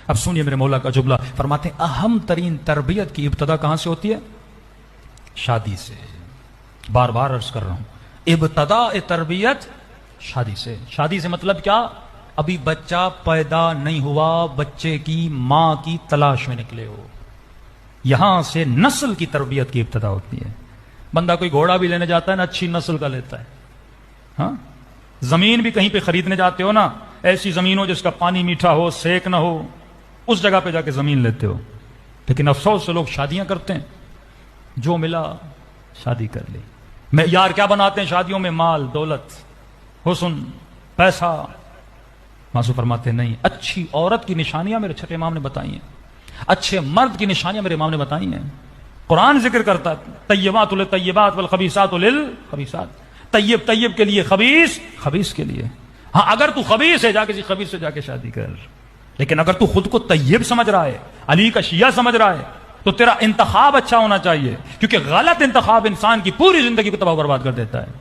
اب سنیے میرے مولا کا جملہ، فرماتے ہیں اہم ترین تربیت کی ابتدا کہاں سے ہوتی ہے؟ شادی سے۔ بار بار عرض کر رہا ہوں، ابتدا تربیت شادی سے۔ شادی سے مطلب کیا؟ ابھی بچہ پیدا نہیں ہوا، بچے کی ماں کی تلاش میں نکلے ہو، یہاں سے نسل کی تربیت کی ابتدا ہوتی ہے۔ بندہ کوئی گھوڑا بھی لینے جاتا ہے نا، اچھی نسل کا لیتا ہے۔ ہاں، زمین بھی کہیں پہ خریدنے جاتے ہو نا، ایسی زمین ہو جس کا پانی میٹھا ہو، سیک نہ ہو، اس جگہ پہ جا کے زمین لیتے ہو۔ لیکن افسوس سے لوگ شادیاں کرتے ہیں، جو ملا شادی کر لی۔ معیار کیا بناتے ہیں شادیوں میں؟ مال، دولت، حسن، پیسہ۔ ماسو فرماتے ہیں نہیں، اچھی عورت کی نشانیاں میرے چھٹے امام نے بتائی ہیں، اچھے مرد کی نشانیاں میرے امام نے بتائی ہیں۔ قرآن ذکر کرتا ہے طیبات للطیبات والخبیثات للخبیثات، طیب طیب کے لیے، خبیث خبیث کے لیے۔ ہاں، اگر تو خبیث ہے جا کسی خبیث سے جا کے شادی کر، لیکن اگر تو خود کو طیب سمجھ رہا ہے، علی کا شیعہ سمجھ رہا ہے، تو تیرا انتخاب اچھا ہونا چاہیے، کیونکہ غلط انتخاب انسان کی پوری زندگی کو تباہ و برباد کر دیتا ہے۔